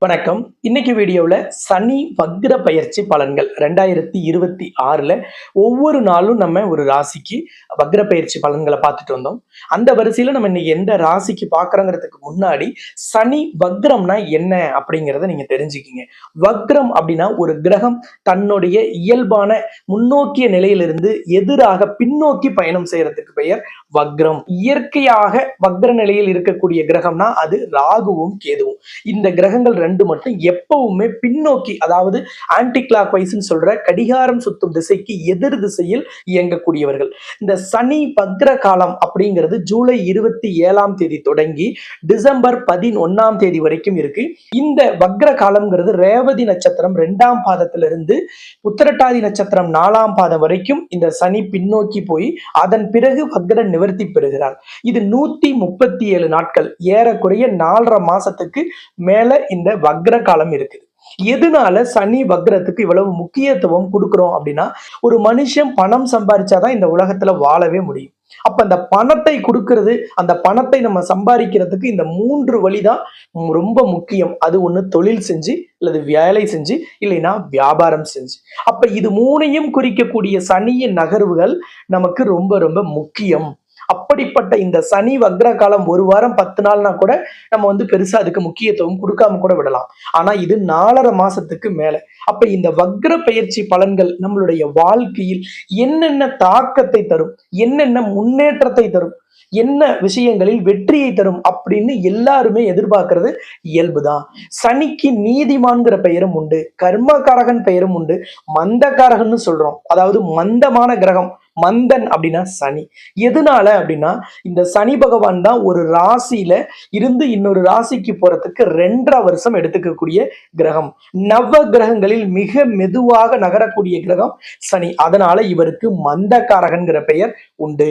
வணக்கம். இன்னைக்கு வீடியோவில் சனி வக்ர பயிற்சி பலன்கள் 2026ல் ஒவ்வொரு நாளும் நம்ம ஒரு ராசிக்கு வக்ர பயிற்சி பலன்களை பார்த்துட்டு வந்தோம். அந்த வரிசையில் நம்ம இன்னைக்கு எந்த ராசிக்கு பார்க்குறோங்கிறதுக்கு முன்னாடி சனி வக்ரம்னா என்ன அப்படிங்கிறத நீங்கள் தெரிஞ்சுக்கிங்க. வக்ரம் அப்படின்னா ஒரு கிரகம் தன்னுடைய இயல்பான முன்னோக்கிய நிலையிலிருந்து எதிராக பின்னோக்கி பயணம் செய்யறதுக்கு பெயர் வக்ரம். இயற்கையாக வக்ர நிலையில் இருக்கக்கூடிய கிரகம்னா அது ராகுவும் கேதுவும். இந்த கிரகங்கள் ரெண்டு மட்டும் எப்பவுமே பின்னோக்கி, அதாவது ஆன்டி கிளாக் வைஸ்ன்னு சொல்ற கடிகாரம் சுத்தும் திசைக்கு எதிர் திசையில் இயங்கக்கூடியவர்கள். இந்த சனி வக்ர காலம் அப்படிங்கிறது ஜூலை 27ஆம் தேதி தொடங்கி டிசம்பர் 11ஆம் தேதி வரைக்கும் இருக்கு. இந்த வக்ர காலம்ங்கிறது ரேவதி நட்சத்திரம் 2ஆம் பாதத்திலிருந்து உத்திரட்டாதி நட்சத்திரம் 4ஆம் பாதம் வரைக்கும் இந்த சனி பின்னோக்கி போய் அதன் பிறகு வக்ர நிவர்த்தி பெறுகிறார். இது 137 நாட்கள், ஏறக்குறைய 4.5 மாசத்துக்கு மேல இந்த வக்ர காலம் இருக்குது. எதனால சனி வக்ரத்துக்கு இவ்வளவு முக்கியத்துவம் கொடுக்கிறோம் அப்படின்னா, ஒரு மனுஷன் பணம் சம்பாதிச்சாதான் இந்த உலகத்துல வாழவே முடியும். அப்ப அந்த பணத்தை கொடுக்கிறது, அந்த பணத்தை நம்ம சம்பாதிக்கிறதுக்கு இந்த 3 வழிதான் ரொம்ப முக்கியம். அது ஒண்ணு தொழில் செஞ்சு, அல்லது வேலை செஞ்சு, இல்லைன்னா வியாபாரம் செஞ்சு. அப்ப இது 3ஐயும் குறிக்கக்கூடிய சனியின் நகர்வுகள் நமக்கு ரொம்ப ரொம்ப முக்கியம். அப்படிப்பட்ட இந்த சனி வக்ர காலம் 1 வாரம் 10 நாள்னா கூட நம்ம பெருசா அதுக்கு முக்கியத்துவம் கொடுக்காம கூட விடலாம். ஆனா இது 4.5 மாசத்துக்கு மேல. அப்ப இந்த வக்ர பயிற்சி பலன்கள் நம்மளுடைய வாழ்க்கையில் என்னென்ன தாக்கத்தை தரும், என்னென்ன முன்னேற்றத்தை தரும், என்ன விஷயங்களில் வெற்றியை தரும் அப்படின்னு எல்லாருமே எதிர்பார்க்கிறது இயல்புதான். சனிக்கு நீதிமான்கிற பெயரும் உண்டு, கர்மகாரகன் பெயரும் உண்டு, மந்தகாரகன்னு சொல்றோம். அதாவது மந்தமான கிரகம். மந்தன் அப்படின்னா சனி. எதனால அப்படின்னா, இந்த சனி பகவான் தான் ஒரு ராசியில இருந்து இன்னொரு ராசிக்கு போறதுக்கு 2.5 வருஷம் எடுத்துக்கக்கூடிய கிரகம். நவ கிரகங்களில் மிக மெதுவாக நகரக்கூடிய கிரகம் சனி. அதனால இவருக்கு மந்தகாரகன்கிற பெயர் உண்டு.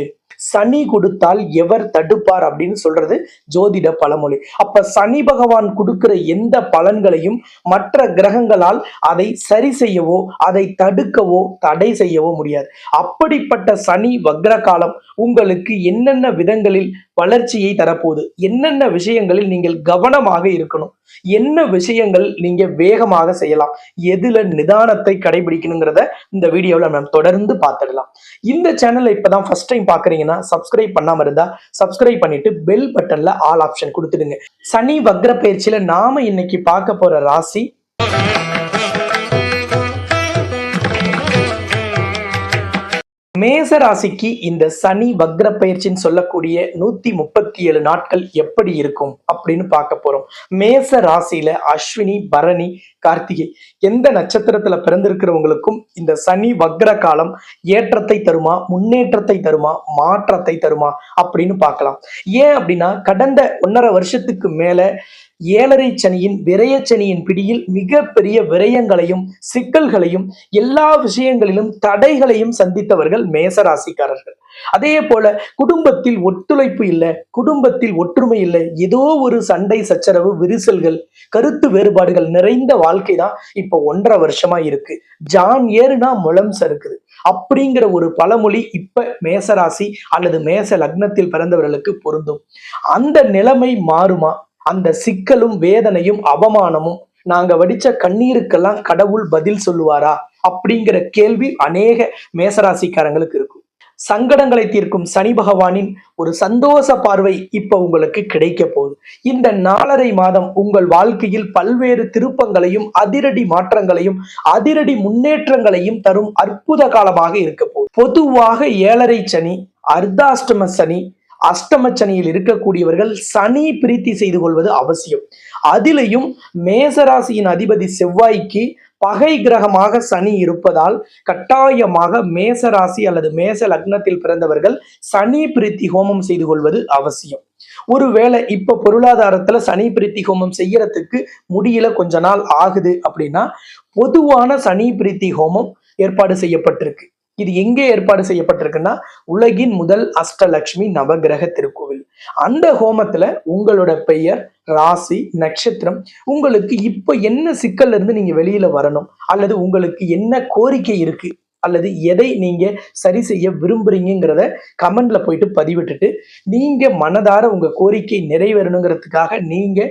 சனி கொடுத்தால் எவர் தடுப்பார் அப்படின்னு சொல்றது ஜோதிட பழமொழி. அப்ப சனி பகவான் கொடுக்கிற எந்த பலன்களையும் மற்ற கிரகங்களால் அதை சரி செய்யவோ, அதை தடுக்கவோ, தடை செய்யவோ முடியாது. அப்படிப்பட்ட சனி வக்ர காலம் உங்களுக்கு என்னென்ன விதங்களில் வளர்ச்சியை தரப்போகுது, என்னென்ன விஷயங்களில் நீங்கள் கவனமாக இருக்கணும், என்ன விஷயங்கள் நீங்க வேகமாக செய்யலாம், எதுல நிதானத்தை கடைபிடிக்கணுங்கிறத இந்த வீடியோவில் நம்ம தொடர்ந்து பார்த்துடலாம். இந்த சேனலை இப்பதான் ஃபர்ஸ்ட் டைம் பாக்குறீங்கன்னா சப்ஸ்கிரைப் பண்ணாம இருந்தா சப்ஸ்கிரைப் பண்ணிட்டு பெல் பட்டன்ல ஆல் ஆப்ஷன் கொடுத்துடுங்க. சனி வக்ர பயிற்சியில நாம இன்னைக்கு பார்க்க போற ராசி மேச ராசிக்கு. இந்த சனி வக்ர பயிற்சின்னு சொல்லக்கூடிய 137 நாட்கள் எப்படி இருக்கும் அப்படின்னு பார்க்க போறோம். மேச ராசியில அஸ்வினி, பரணி, கார்த்திகை எந்த நட்சத்திரத்துல பிறந்திருக்கிறவங்களுக்கும் இந்த சனி வக்ர காலம் ஏற்றத்தை தருமா, முன்னேற்றத்தை தருமா, மாற்றத்தை தருமா அப்படின்னு பார்க்கலாம். ஏன் அப்படின்னா, கடந்த 1.5 வருஷத்துக்கு மேல 7.5 சனியின் விரயச்சனியின் பிடியில் மிகப்பெரிய விரயங்களையும் சிக்கல்களையும் எல்லா விஷயங்களிலும் தடைகளையும் சந்தித்தவர்கள் மேசராசிக்காரர்கள். அதே போல குடும்பத்தில் ஒத்துழைப்பு இல்லை, குடும்பத்தில் ஒற்றுமை இல்லை, ஏதோ ஒரு சண்டை சச்சரவு, விரிசல்கள், கருத்து வேறுபாடுகள் நிறைந்த வாழ்க்கை தான் இப்ப 1.5 வருஷமா இருக்கு. ஜான் ஏறுனா முளம் சறுக்குது அப்படிங்கிற ஒரு பழமொழி இப்ப மேசராசி அல்லது மேச லக்னத்தில் பிறந்தவர்களுக்கு பொருந்தும். அந்த நிலைமை மாறுமா? அந்த சிக்கலும் வேதனையும் அவமானமும், நாங்க வடிச்ச கண்ணீருக்கெல்லாம் கடவுள் பதில் சொல்லுவாரா அப்படிங்கிற கேள்வி அநேக மேசராசிக்காரங்களுக்கு இருக்கும். சங்கடங்களை தீர்க்கும் சனி பகவானின் ஒரு சந்தோஷ பார்வை இப்ப உங்களுக்கு கிடைக்க போகுது. இந்த 4.5 மாதம் உங்கள் வாழ்க்கையில் பல்வேறு திருப்பங்களையும் அதிரடி மாற்றங்களையும் அதிரடி முன்னேற்றங்களையும் தரும் அற்புத காலமாக இருக்க போகுது. பொதுவாக 7.5 சனி, அர்த்தாஷ்டம சனி, அஷ்டம சனியில் இருக்கக்கூடியவர்கள் சனி பிரீத்தி செய்து கொள்வது அவசியம். அதிலையும் மேசராசியின் அதிபதி செவ்வாய்க்கு பகை கிரகமாக சனி இருப்பதால் கட்டாயமாக மேசராசி அல்லது மேச லக்னத்தில் பிறந்தவர்கள் சனி பிரீத்தி ஹோமம் செய்து கொள்வது அவசியம். ஒருவேளை இப்ப பொருளாதாரத்துல சனி பிரீத்தி ஹோமம் செய்யறதுக்கு முடியல, கொஞ்ச நாள் ஆகுது அப்படின்னா, பொதுவான சனி பிரீத்தி ஹோமம் ஏற்பாடு செய்யப்பட்டிருக்கு. இது எங்கே ஏற்பாடு செய்யப்பட்டிருக்குன்னா, உலகின் முதல் அஷ்டலட்சுமி நவகிரக திருக்கோவில். அந்த ஹோமத்துல உங்களோட பெயர், ராசி, நட்சத்திரம், உங்களுக்கு இப்ப என்ன சிக்கல்ல இருந்து நீங்க வெளியில வரணும், அல்லது உங்களுக்கு என்ன கோரிக்கை இருக்கு அல்லது எதை நீங்க சரி செய்ய விரும்புறீங்கிறத கமெண்ட்ல போயிட்டு பதிவிட்டுட்டு, நீங்க மனதார உங்க கோரிக்கை நிறைவேறணுங்கிறதுக்காக நீங்க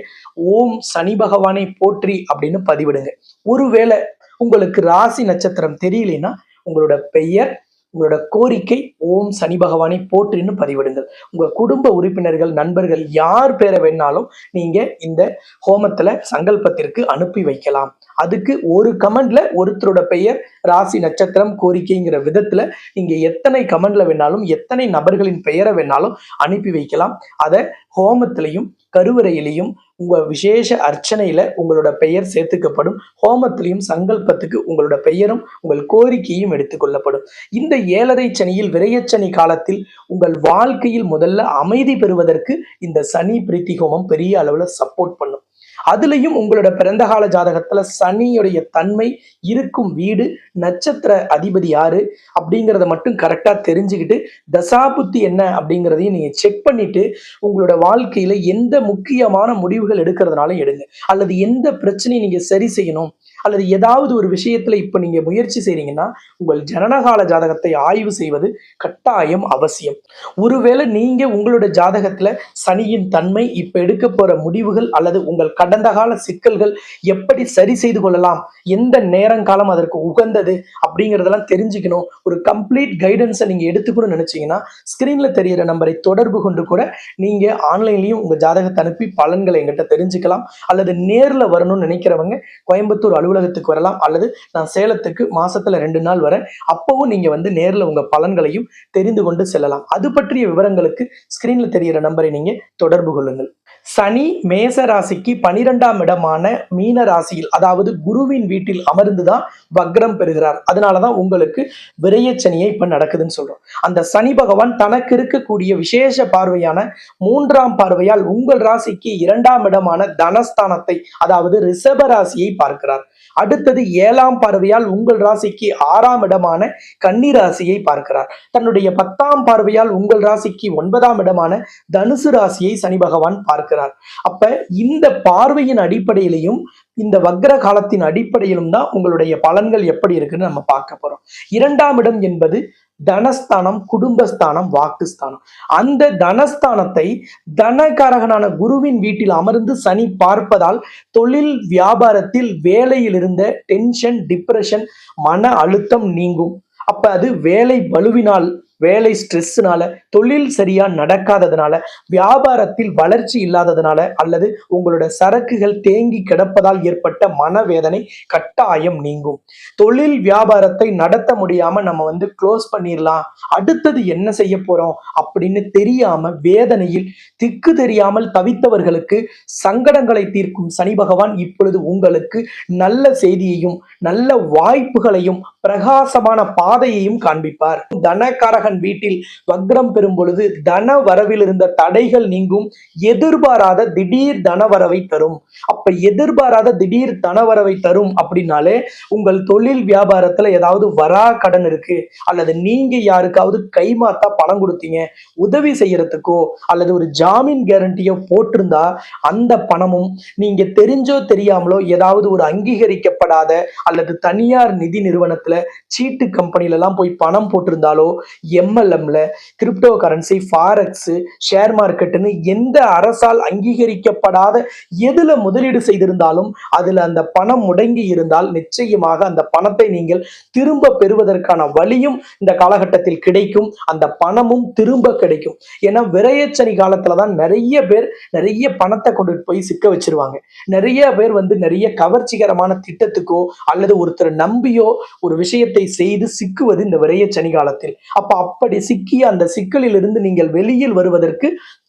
ஓம் சனி பகவானை போற்றி அப்படின்னு பதிவிடுங்க. ஒருவேளை உங்களுக்கு ராசி நட்சத்திரம் தெரியலைன்னா உங்களோட பெயர், உங்களோட கோரிக்கை ஓம் சனி பகவானை போற்றின்னு பதிவிடுங்கள். உங்க குடும்ப உறுப்பினர்கள், நண்பர்கள் யார் பேரை வேணாலும் நீங்க இந்த ஹோமத்துல சங்கல்பத்திற்கு அனுப்பி வைக்கலாம். அதுக்கு ஒரு கமெண்ட்ல ஒருத்தரோட பெயர், ராசி, நட்சத்திரம், கோரிக்கைங்கிற விதத்துல நீங்க எத்தனை கமெண்ட்ல வேணாலும், எத்தனை நபர்களின் பெயரை வேணாலும் அனுப்பி வைக்கலாம். அதை ஹோமத்திலையும் கருவறையிலையும் உங்க விசேஷ அர்ச்சனையில உங்களோட பெயர் சேர்த்துக்கப்படும். ஹோமத்திலையும் சங்கல்பத்துக்கு உங்களோட பெயரும் உங்கள் கோரிக்கையும் எடுத்துக்கொள்ளப்படும். இந்த 7.5 சனியில், விரயச்சனி காலத்தில் உங்கள் வாழ்க்கையில் முதல்ல அமைதி பெறுவதற்கு இந்த சனி பிரீத்தி ஹோமம் பெரிய அளவுல சப்போர்ட் பண்ணும். அதுலயும் உங்களோட பிறந்த கால ஜாதகத்துல சனியுடைய தன்மை இருக்கும் வீடு, நட்சத்திர அதிபதி யாரு அப்படிங்கிறத மட்டும் கரெக்டா தெரிஞ்சுக்கிட்டு தசாபுத்தி என்ன அப்படிங்கிறதையும் நீங்க செக் பண்ணிட்டு உங்களோட வாழ்க்கையில எந்த முக்கியமான முடிவுகள் எடுக்கிறதுனாலும் எடுங்க. அல்லது எந்த பிரச்சனையை நீங்க சரி செய்யணும், அல்லது ஏதாவது ஒரு விஷயத்துல இப்ப நீங்க முயற்சி செய்றீங்கன்னா உங்கள் ஜனனகால ஜாதகத்தை ஆய்வு செய்வது கட்டாயம் அவசியம். ஒருவேளை நீங்க உங்களோட ஜாதகத்துல சனியின் தன்மை, இப்ப எடுக்க போற முடிவுகள் அல்லது உங்கள் கடந்த கால சிக்கல்கள் எப்படி சரி செய்து கொள்ளலாம், எந்த நேரங்காலம் அதற்கு உகந்தது அப்படிங்கிறதெல்லாம் தெரிஞ்சுக்கணும், ஒரு கம்ப்ளீட் கைடன்ஸை நீங்க எடுத்துக்கணும்னு நினைச்சீங்கன்னா ஸ்கிரீன்ல தெரியிற நம்பரை தொடர்பு கொண்டு கூட நீங்க ஆன்லைன்லயும் உங்க ஜாதகத்தை அனுப்பி பலன்களை எங்கிட்ட தெரிஞ்சுக்கலாம். அல்லது நேர்ல வரணும்னு நினைக்கிறவங்க கோயம்புத்தூர் அலுவலகத்துக்கு வரலாம். அல்லது நான் சேலத்துக்கு மாசத்துல 2 நாள் வரேன், அப்பவும் நீங்க வந்து நேர்ல உங்க பலன்களையும் தெரிந்து கொண்டு செல்லலாம். அது பற்றிய விவரங்களுக்கு ஸ்கிரீன்ல தெரிகிற நம்பரை நீங்க தொடர்பு கொள்ளுங்கள். சனி மேச ராசிக்கு 12ஆம் இடமான மீன ராசியில், அதாவது குருவின் வீட்டில் அமர்ந்துதான் வக்ரம் பெறுகிறார். அதனாலதான் உங்களுக்கு விரயச்சனியை இப்ப நடக்குதுன்னு சொல்றோம். அந்த சனி பகவான் தனக்கு இருக்கக்கூடிய விசேஷ பார்வையான 3ஆம் பார்வையால் உங்கள் ராசிக்கு 2ஆம் இடமான தனஸ்தானத்தை, அதாவது ரிஷப ராசியை பார்க்கிறார். அடுத்தது 7ஆம் பார்வையால் உங்கள் ராசிக்கு 6ஆம் இடமான கன்னி ராசியை பார்க்கிறார். தன்னுடைய 10ஆம் பார்வையால் உங்கள் ராசிக்கு 9ஆம் இடமான தனுசு ராசியை சனி பகவான் பார்க்கிறார். அப்ப இந்த பார்வையின் அடிப்படையிலையும் இந்த வக்ர காலத்தின் அடிப்படையிலும் தான் உங்களுடைய பலன்கள் எப்படி இருக்குன்னு நம்ம பார்க்க போறோம். 2ஆம் இடம் என்பது தனஸ்தானம், குடும்பஸ்தானம், வாக்குஸ்தானம். அந்த தனஸ்தானத்தை தனகாரகனான குருவின் வீட்டில் அமர்ந்து சனி பார்ப்பதால் தொழில் வியாபாரத்தில் வேலையில் இருந்த டென்ஷன், டிப்ரெஷன், மன அழுத்தம் நீங்கும். அப்ப அது வேலை பளுவினால், வேலை ஸ்ட்ரெஸ்னால, தொழில் சரியா நடக்காததுனால, வியாபாரத்தில் வளர்ச்சி இல்லாததுனால, அல்லது உங்களோட சரக்குகள் தேங்கி கிடப்பதால் ஏற்பட்ட மனவேதனை கட்டாயம் நீங்கும். தொழில் வியாபாரத்தை நடத்த முடியாம நம்ம வந்து க்ளோஸ் பண்ணிடலாம், அடுத்தது என்ன செய்ய போறோம் அப்படின்னு தெரியாம வேதனையில் திக்கு தெரியாமல் தவித்தவர்களுக்கு சங்கடங்களை தீர்க்கும் சனி பகவான் இப்பொழுது உங்களுக்கு நல்ல செய்தியையும் நல்ல வாய்ப்புகளையும் பிரகாசமான பாதையையும் காண்பிப்பார். தனகாரகன் வீட்டில் வக்ரம் பெறும் பொழுது தன வரவில் இருந்த தடைகள் நீங்கும், எதிர்பாராத திடீர் தனவரவை தரும். அப்ப எதிர்பாராத திடீர் தனவரவை தரும் அப்படின்னாலே உங்கள் தொழில் வியாபாரத்துல ஏதாவது வரா கடன் இருக்கு, அல்லது நீங்க யாருக்காவது கைமாத்தா பணம் கொடுத்தீங்க, உதவி செய்யறதுக்கோ அல்லது ஒரு ஜாமீன் கேரண்டியோ போட்டிருந்தா அந்த பணமும் நீங்க தெரிஞ்சோ தெரியாமலோ ஏதாவது ஒரு அங்கீகரிக்கப்படாத அல்லது தனியார் நிதி நிறுவனத்துல சீட்டு கம்பெனில எல்லாம் போய் பணம் போட்டிருந்தாலோ, எம்எல்எம்ல, கிரிப்டோ கரன்சி, ஃபாரெக்ஸ், ஷேர் மார்க்கெட்னு எந்த அரசால் அங்கீகரிக்கப்படாத எதுல முதலீடு செய்திருந்தாலும் அதுல அந்த பணம் முடங்கி இருந்தால் நிச்சயமாக அந்த பணத்தை நீங்கள் திரும்ப பெறுவதற்கான வழியும் இந்த காலகட்டத்தில் கிடைக்கும். அந்த பணமும் திரும்ப கிடைக்கும். ஏன்னா விரயச்சனி காலத்துலதான் நிறைய பேர் நிறைய பணத்தை கொண்டு போய் சிக்க வச்சிருவாங்க. நிறைய பேர் வந்து நிறைய கவர்ச்சிகரமான திட்டத்துக்கோ அல்லது ஒருத்தர் நம்பியோ ஒரு விஷயத்தை செய்து சிக்குவது இந்த விரயச்சனி காலத்தில். அப்படி சிக்கிய அந்த சிக்கலில் இருந்து நீங்கள் வெளியில் வருவதற்கு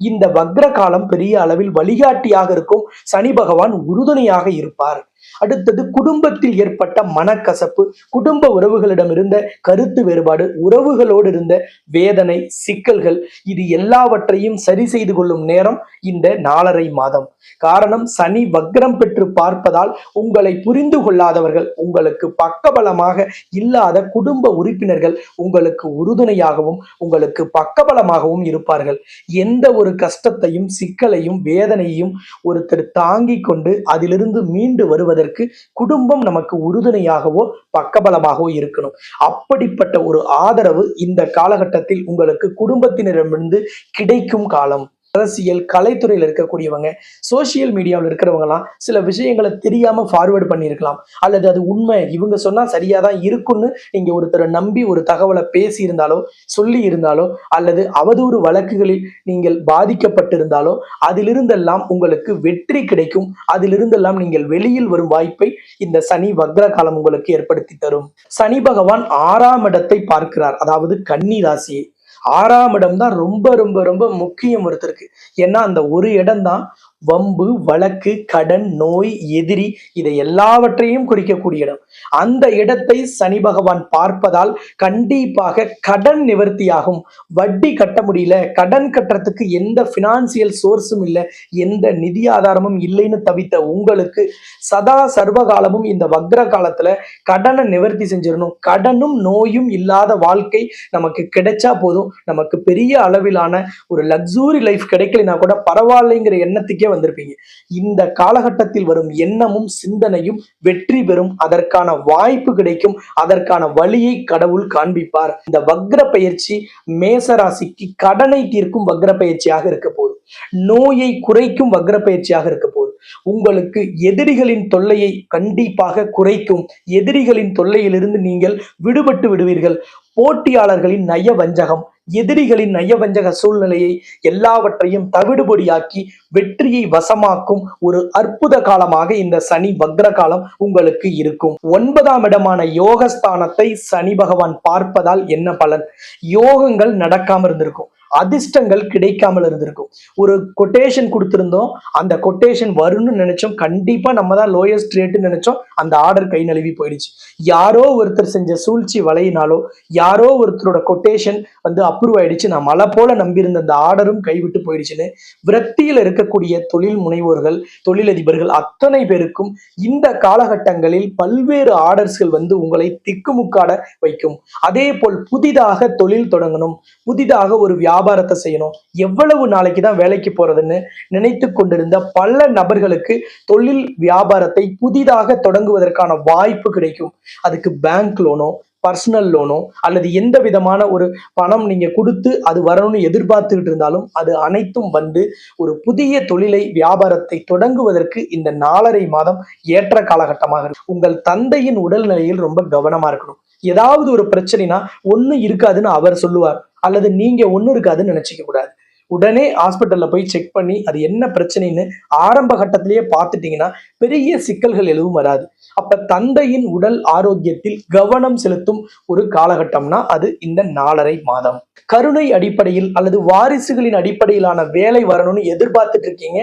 இந்த வக்ர காலம் பெரிய அளவில் வழிகாட்டியாக இருக்கும். சனி பகவான் உறுதுணையாக இருப்பார். அடுத்தது குடும்பத்தில் ஏற்பட்ட மனக்கசப்பு, குடும்ப உறவுகளிடம் இருந்த கருத்து வேறுபாடு, உறவுகளோடு இருந்த வேதனை, சிக்கல்கள், இது எல்லாவற்றையும் சரி செய்து கொள்ளும் நேரம் இந்த 4.5 மாதம். காரணம், சனி வக்ரம் பெற்று பார்ப்பதால் உங்களை புரிந்து கொள்ளாதவர்கள், உங்களுக்கு பக்கபலமாக இல்லாத குடும்ப உறுப்பினர்கள் உங்களுக்கு உறுதுணையாகவும் உங்களுக்கு பக்கபலமாகவும் இருப்பார்கள். எந்த ஒரு கஷ்டத்தையும் சிக்கலையும் வேதனையையும் ஒருத்தர் தாங்கிக் கொண்டு அதிலிருந்து மீண்டு வருவது முன்னேறுவதற்கு குடும்பம் நமக்கு உறுதுணையாகவோ பக்கபலமாகவோ இருக்கணும். அப்படிப்பட்ட ஒரு ஆதரவு இந்த காலகட்டத்தில் உங்களுக்கு குடும்பத்தினரிடமிருந்து கிடைக்கும் காலம். அரசியல் கலைத்துறையில் இருக்கக்கூடியவங்க, சோசியல் மீடியாவில் இருக்கிறவங்கலாம் சில விஷயங்களை தெரியாம ஃபார்வர்டு பண்ணியிருக்கலாம், அல்லது அது உண்மை இவங்க சொன்னா சரியா தான் இருக்குன்னு நீங்க ஒருத்தரை நம்பி ஒரு தகவலை பேசி இருந்தாலோ சொல்லி இருந்தாலோ, அல்லது அவதூறு வழக்குகளில் நீங்கள் பாதிக்கப்பட்டிருந்தாலோ அதிலிருந்தெல்லாம் உங்களுக்கு வெற்றி கிடைக்கும். அதிலிருந்தெல்லாம் நீங்கள் வெளியில் வரும் வாய்ப்பை இந்த சனி வக்ர காலம் உங்களுக்கு ஏற்படுத்தி தரும். சனி பகவான் 6ஆம் இடத்தை பார்க்கிறார், அதாவது கன்னி ராசியை. 6ஆம் இடம் தான் ரொம்ப ரொம்ப ரொம்ப முக்கியம் ஒருத்தருக்கு. ஏன்னா அந்த ஒரு இடம் தான் வம்பு, வழக்கு, கடன், நோய், எதிரி இதை எல்லாவற்றையும் குறிக்கக்கூடிய இடம். அந்த இடத்தை சனி பகவான் பார்ப்பதால் கண்டிப்பாக கடன் நிவர்த்தியாகும். வட்டி கட்ட முடியல, கடன் கட்டுறதுக்கு எந்த பினான்சியல் சோர்ஸும் இல்லை, எந்த நிதி ஆதாரமும் இல்லைன்னு தவித்த உங்களுக்கு சதா சர்வகாலமும் இந்த வக்ர காலத்துல கடனை நிவர்த்தி செஞ்சிடணும். கடனும் நோயும் இல்லாத வாழ்க்கை நமக்கு கிடைச்சா போதும், நமக்கு பெரிய அளவிலான ஒரு லக்ஸூரி லைஃப் கிடைக்கலனா கூட பரவாயில்லைங்கிற எண்ணத்துக்கே வந்திருப்பீங்க. இந்த காலகட்டத்தில் வரும் எண்ணமும் சிந்தனையும் வெற்றி பெறும். அதற்கான வாய்ப்பு கிடைக்கும். அதற்கான வழியை கடவுள் காண்பிப்பார். இந்த வக்ர பயிற்சி மேசராசிக்கு கடனை தீர்க்கும் வக்ர பயிற்சியாக இருக்க போகுது. நோயை குறைக்கும் வக்ர பயிற்சியாக இருக்க போகுது. உங்களுக்கு எதிரிகளின் தொல்லையை கண்டிப்பாக குறைக்கும். எதிரிகளின் தொல்லையிலிருந்து நீங்கள் விடுபட்டு விடுவீர்கள். போட்டியாளர்களின் நய வஞ்சகம், எதிரிகளின் நயவஞ்சக சூழ்நிலையை எல்லாவற்றையும் தவிடுபொடியாக்கி வெற்றியை வசமாக்கும் ஒரு அற்புத காலமாக இந்த சனி வக்ர காலம் உங்களுக்கு இருக்கும். 9ஆம் இடமான யோகஸ்தானத்தை சனி பகவான் பார்ப்பதால் என்ன பலன்? யோகங்கள் நடக்காம இருந்திருக்கும், அதிர்ஷ்டங்கள் கிடைக்காமல் இருந்திருக்கும். ஒரு கொட்டேஷன் கொடுத்திருந்தோம், அந்த கொட்டேஷன் வரும்னு நினைச்சோம், கண்டிப்பா நம்ம தான் லோயஸ்ட் ரேட்னு நினைச்சோம், அந்த ஆர்டர் கை நழுவி போயிடுச்சு. யாரோ ஒருத்தர் செஞ்ச சூழ்ச்சி வலையினாலோ யாரோ ஒருத்தரோட கொட்டேஷன் அப்ரூவ் ஆயிடுச்சு, நான் மலை போல நம்பியிருந்த அந்த ஆர்டரும் கைவிட்டு போயிடுச்சுன்னு விரக்தியில் இருக்கக்கூடிய தொழில் முனைவோர்கள், தொழிலதிபர்கள் அத்தனை பேருக்கும் இந்த காலகட்டங்களில் பல்வேறு ஆர்டர்ஸ்கள் உங்களை திக்குமுக்காட வைக்கும். அதே போல் புதிதாக தொழில் தொடங்கணும், புதிதாக ஒரு வியாபாரத்தை செய்யணும், எவ்வளவு நாளைக்கு தான் வேலைக்கு போறதுன்னு நினைத்து கொண்டிருந்த பல நபர்களுக்கு தொழில் வியாபாரத்தை புதிதாக தொடங்குவதற்கான வாய்ப்பு கிடைக்கும். அதுக்கு பேங்க் லோனோ, பர்சனல் லோனோ அல்லது எந்த விதமான ஒரு பணம் நீங்க கொடுத்து அது வரணும்னு எதிர்பார்த்துக்கிட்டு இருந்தாலும் அது அனைத்தும் ஒரு புதிய தொழிலை வியாபாரத்தை தொடங்குவதற்கு இந்த 4.5 மாதம் ஏற்ற காலகட்டமாக இருக்கும். உங்கள் தந்தையின் உடல்நிலையில் ரொம்ப கவனமா இருக்கணும். ஏதாவது ஒரு பிரச்சனைனா ஒண்ணு இருக்காதுன்னு அவர் சொல்லுவார், அல்லது நீங்க ஒண்ணு இருக்காதுன்னு நினைச்சுக்க கூடாது. உடனே ஹாஸ்பிட்டல்ல போய் செக் பண்ணி அது என்ன பிரச்சனைன்னு ஆரம்ப கட்டத்திலேயே பார்த்துட்டீங்கன்னா பெரிய சிக்கல்கள் எதுவும் வராது. அப்ப தந்தையின் உடல் ஆரோக்கியத்தில் கவனம் செலுத்தும் ஒரு காலகட்டம்னா அது இந்த 4.5 மாதம். கருணை அடிப்படையில் அல்லது வாரிசுகளின் அடிப்படையிலான வேலை வரணும்னு எதிர்பார்த்துட்டு இருக்கீங்க,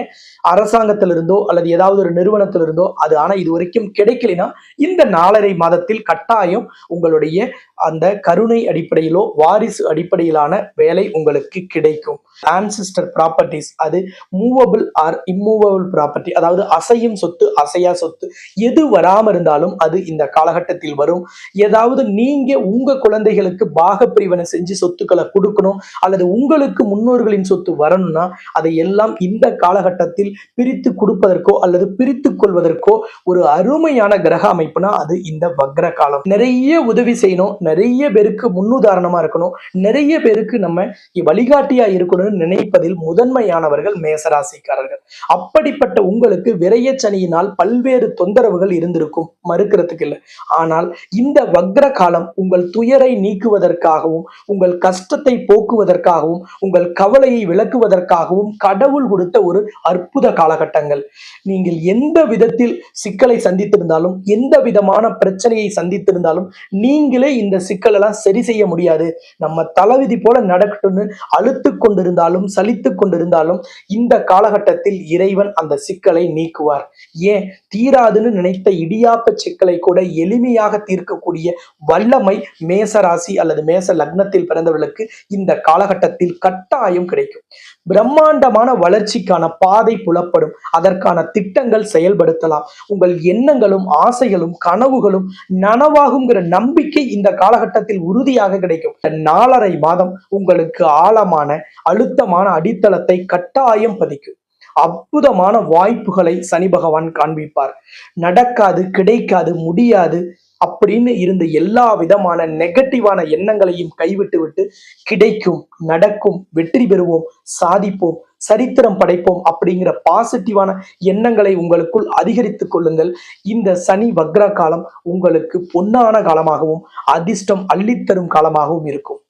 அரசாங்கத்திலிருந்தோ அல்லது ஏதாவது ஒரு நிறுவனத்திலிருந்தோ, அது ஆனா இது வரைக்கும் கிடைக்கலனா இந்த 4.5 மாதத்தில் கட்டாயம் உங்களுடைய அந்த கருணை அடிப்படையிலோ வாரிசு அடிப்படையிலான வேலை உங்களுக்கு கிடைக்கும். ஆன்சிஸ்டர் ப்ராப்பர்ட்டிஸ், அது மூவபிள் ஆர் இம்மூவபிள் ப்ராப்பர்ட்டி, அதாவது அசையும் சொத்து அசையா சொத்து எது வராம இருந்தாலும் அது இந்த காலகட்டத்தில் வரும். ஏதாவது நீங்க உங்க குழந்தைகளுக்கு பாக பிரிவினை செஞ்சு சொத்துக்களை கொடுக்கணும், அல்லது உங்களுக்கு முன்னோர்களின் சொத்து வரணும்னா அதை எல்லாம் இந்த காலகட்டத்தில் பிரித்து கொடுப்பதற்கோ அல்லது பிரித்து கொள்வதற்கோ ஒரு அருமையான கிரக அமைப்புனா அது இந்த வக்ர காலம். நிறைய உதவி செய்யணும், நிறைய பேருக்கு முன்னுதாரணமா இருக்கணும், நிறைய பேருக்கு நம்ம வழிகாட்டியா இருக்கணும்னு நினைப்பதில் முதன்மையானவர்கள் மேசராசிக்காரர்கள். அப்படிப்பட்ட உங்களுக்கு விரைய சனியினால் பல்வேறு தொந்தரவுகள் இருந்திருக்கும், மறுக்கிறதுக்கு இல்லை. ஆனால் இந்த வக்ர காலம் உங்கள் துயரை நீக்குவதற்காகவும் உங்கள் கஷ்டத்தை போக்குவதற்காகவும் உங்கள் கவலையை விளக்குவதற்காகவும் கடவுள் கொடுத்த ஒரு அற்புத காலகட்டங்கள். நீங்கள் எந்த விதத்தில் சிக்கலை சந்தித்திருந்தாலும், எந்த விதமான பிரச்சனையை சந்தித்திருந்தாலும் நீங்களே இந்த சிக்கலெல்லாம் சரி செய்ய முடியாது, நம்ம தலைவிதி போல நடக்கட்டும்னு அழுத்து கொண்டிருந்தாலும் சலித்து கொண்டிருந்தாலும் இந்த காலகட்டத்தில் இறைவன் அந்த சிக்கலை நீக்குவார். ஏன் தீராதுன்னு நினைத்த இடியாப்ப சிக்கலை கூட எளிமையாக தீர்க்கக்கூடிய வல்லமை மேசராசி அல்லது மேச லக்னத்தில் பிறந்தவர்களுக்கு இந்த காலகட்டத்தில் கட்டாயம் கிடைக்கும். பிரம்மாண்டமான வளர்ச்சிக்கான பாதை புலப்படும், அதற்கான திட்டங்கள் செயல்படுத்தலாம். உங்கள் எண்ணங்களும் ஆசைகளும் கனவுகளும் நனவாகுங்கிற நம்பிக்கை இந்த காலகட்டத்தில் உறுதியாக கிடைக்கும். 4.5 மாதம் உங்களுக்கு ஆழமான அழுத்தமான அடித்தளத்தை கட்டாயம் பதிக்கும். அற்புதமான வாய்ப்புகளை சனி பகவான் காண்பிப்பார். நடக்காது, கிடைக்காது, முடியாது அப்படின்னு இருந்த எல்லா விதமான நெகட்டிவான எண்ணங்களையும் கைவிட்டு விட்டு கிடைக்கும், நடக்கும், வெற்றி பெறுவோம், சாதிப்போம், சரித்திரம் படைப்போம் அப்படிங்கிற பாசிட்டிவான எண்ணங்களை உங்களுக்குள் அதிகரித்துக் கொள்ளுங்கள். இந்த சனி வக்ர காலம் உங்களுக்கு பொன்னான காலமாகவும் அதிர்ஷ்டம் அள்ளித்தரும் காலமாகவும் இருக்கும்.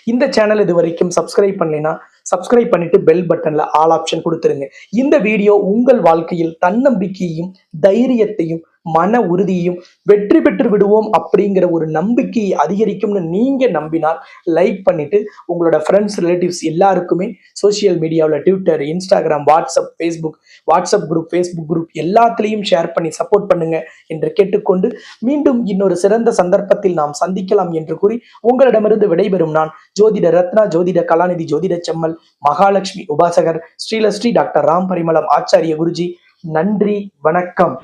இந்த சேனல் இது வரைக்கும் சப்ஸ்கிரைப் பண்ணலைன்னா சப்ஸ்கிரைப் பண்ணிட்டு பெல் பட்டன்ல ஆல் ஆப்ஷன் கொடுத்துருங்க. இந்த வீடியோ உங்கள் வாழ்க்கையில் தன்னம்பிக்கையையும் தைரியத்தையும் மன உறுதியையும் வெற்றி பெற்று விடுவோம் அப்படிங்கிற ஒரு நம்பிக்கையை அதிகரிக்கும்னு நீங்க நம்பினால் லைக் பண்ணிட்டு உங்களோட ஃப்ரெண்ட்ஸ் ரிலேட்டிவ்ஸ் எல்லாருக்குமே சோசியல் மீடியாவில் Twitter, Instagram, WhatsApp group, Facebook group எல்லாத்துலேயும் ஷேர் பண்ணி சப்போர்ட் பண்ணுங்க என்று கேட்டுக்கொண்டு மீண்டும் இன்னொரு சிறந்த சந்தர்ப்பத்தில் நாம் சந்திக்கலாம் என்று கூறி உங்களிடமிருந்து விடைபெறும் நான் ஜோதிட ரத்னா, ஜோதிட கலாநிதி, ஜோதிட செம்மல், மகாலட்சுமி உபாசகர், ஸ்ரீலஸ்ரீ டாக்டர் ராம் பரிமளம் ஆச்சாரிய குருஜி. நன்றி, வணக்கம்.